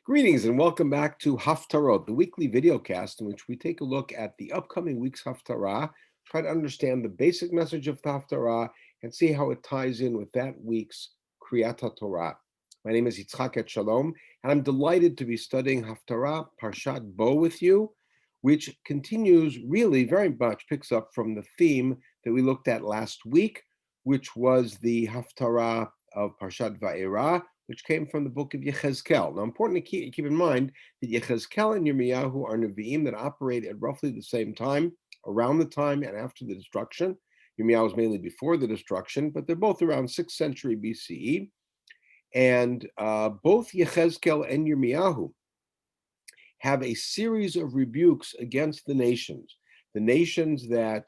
Greetings and welcome back to Haftarot, the weekly video cast in which we take a look at the upcoming week's Haftarah, try to understand the basic message of the Haftarah, and see how it ties in with that week's Kriyat Torah. My name is Yitzchak Etshalom, and I'm delighted to be studying Haftarah, Parashat Bo with you, which continues, really very much picks up from the theme that we looked at last week, which was the Haftarah of Parashat Va'era, which came from the book of Yechezkel. Now, important to keep in mind that Yechezkel and Yirmiyahu are Nevi'im that operate at roughly the same time, around the time and after the destruction. Yirmiyahu is mainly before the destruction, but they're both around 6th century BCE. And both Yechezkel and Yirmiyahu have a series of rebukes against the nations that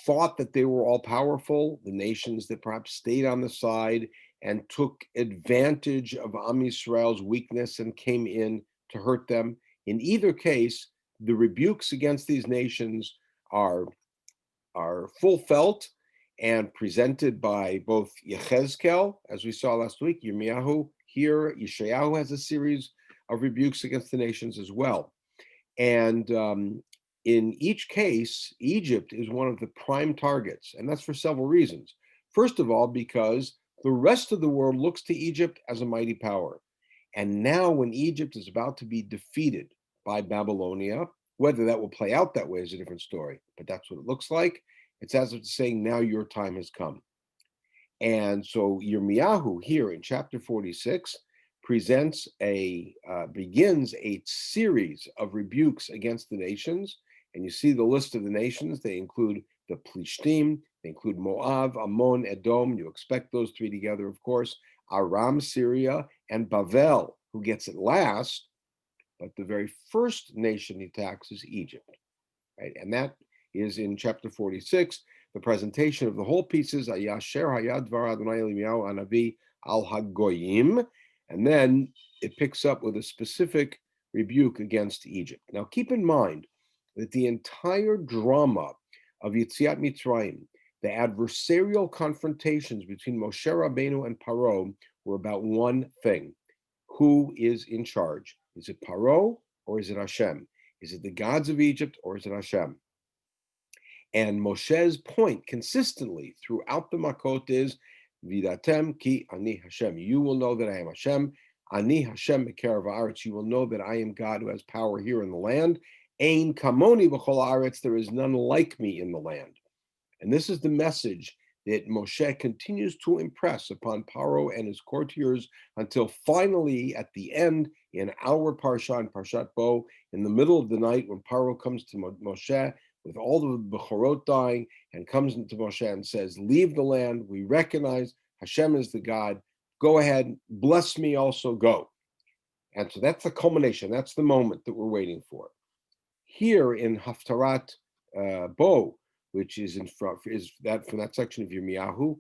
thought that they were all powerful, the nations that perhaps stayed on the side and took advantage of Am Yisrael's weakness and came in to hurt them. In either case, the rebukes against these nations are full felt and presented by both Yechezkel, as we saw last week, Yirmiyahu. Here, Yeshayahu has a series of rebukes against the nations as well. And in each case, Egypt is one of the prime targets, and that's for several reasons. First of all, because the rest of the world looks to Egypt as a mighty power. And now when Egypt is about to be defeated by Babylonia, whether that will play out that way is a different story, but that's what it looks like. It's as if it's saying, now your time has come. And so Yirmiyahu here in chapter 46 begins a series of rebukes against the nations. And you see the list of the nations. They include the Plishtim, they include Moab, Ammon, Edom. You expect those three together, of course. Aram, Syria, and Bavel, who gets it last. But the very first nation he attacks is Egypt, right? And that is in chapter 46. The presentation of the whole pieces, Ayasher Hayad Dvar Adonai Yirmiyahu Hanavi al Hagoyim, and then it picks up with a specific rebuke against Egypt. Now, keep in mind that the entire drama of Yetziat Mitzrayim, the adversarial confrontations between Moshe Rabbeinu and Paro, were about one thing: who is in charge? Is it Paro or is it Hashem? Is it the gods of Egypt or is it Hashem? And Moshe's point consistently throughout the Makot is, Vidatem ki ani Hashem. You will know that I am Hashem. Ani Hashem b'kerav haaretz. You will know that I am God who has power here in the land. Ein kamoni b'chol haaretz. There is none like me in the land. And this is the message that Moshe continues to impress upon Paro and his courtiers until finally, at the end, in our Parsha, in Parashat Bo, in the middle of the night, when Paro comes to Moshe with all the Bechorot dying and comes into Moshe and says, leave the land. We recognize Hashem is the God. Go ahead, bless me also, go. And so that's the culmination. That's the moment that we're waiting for. Here in Haftarat Bo, which is from that section of Yirmiyahu,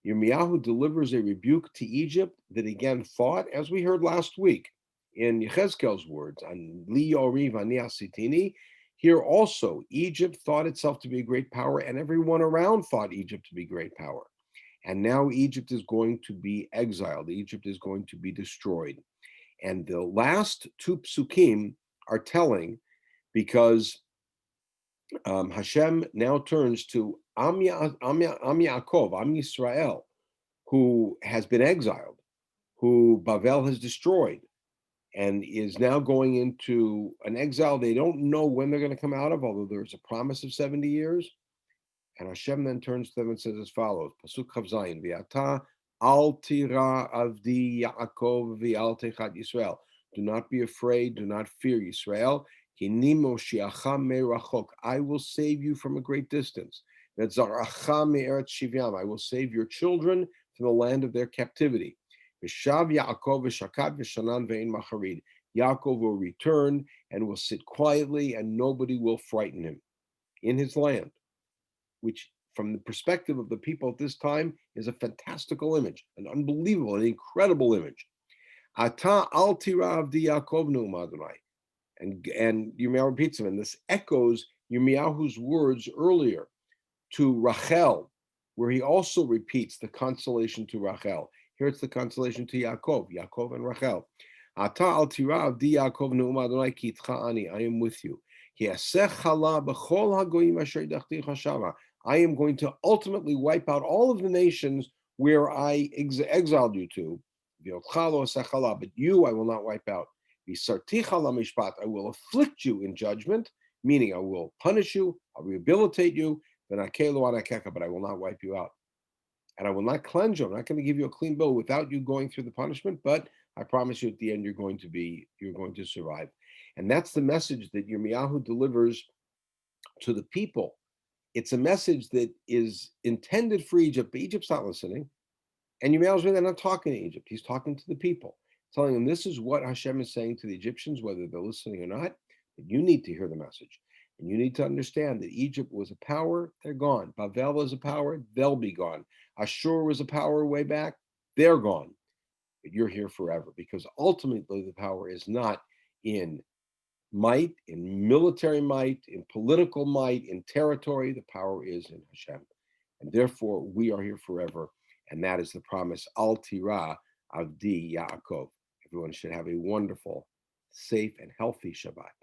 Yirmiyahu delivers a rebuke to Egypt that again fought, as we heard last week, in Yechezkel's words, "An li yoriv ani asitini." Here also, Egypt thought itself to be a great power, and everyone around thought Egypt to be great power. And now Egypt is going to be exiled. Egypt is going to be destroyed. And the last two psukim are telling, because Hashem now turns to Am Yaakov, Am Yisrael, who has been exiled, who Bavel has destroyed, and is now going into an exile they don't know when they're going to come out of, although there's a promise of 70 years. And Hashem then turns to them and says as follows, Pasuk Chav Zayin, V'ata al tira avdi Yaakov v'al techat Yisrael. Do not be afraid, do not fear Yisrael. I will save you from a great distance. I will save your children from the land of their captivity. Yaakov will return and will sit quietly, and nobody will frighten him in his land, which from the perspective of the people at this time is a fantastical image, an unbelievable, an incredible image. Ata al tira avdi Yaakov nu'um Adonai. And Yirmiyahu repeats them, and this echoes Yirmiyahu's words earlier to Rachel, where he also repeats the consolation to Rachel. Here it's the consolation to Yaakov and Rachel. Ata al tira avdi Yaakov ne'um Adonai ki itcha ani. I am with you. Ki asech chala b'chol hagoyim asher idachticha shama. I am going to ultimately wipe out all of the nations where I exiled you to. But you I will not wipe out. I will afflict you in judgment, meaning I will punish you, I'll rehabilitate you, but I will not wipe you out. And I will not cleanse you. I'm not going to give you a clean bill without you going through the punishment, but I promise you at the end you're going to survive. And that's the message that Yirmiyahu delivers to the people. It's a message that is intended for Egypt, but Egypt's not listening. And Yirmiyahu's really not talking to Egypt. He's talking to the people, telling them this is what Hashem is saying to the Egyptians, whether they're listening or not. But you need to hear the message. And you need to understand that Egypt was a power, they're gone. Bavel is a power, they'll be gone. Ashur was a power way back, they're gone. But you're here forever, because ultimately the power is not in might, in military might, in political might, in territory. The power is in Hashem. And therefore, we are here forever. And that is the promise, Al Tira Avdi Yaakov. Everyone should have a wonderful, safe, and healthy Shabbat.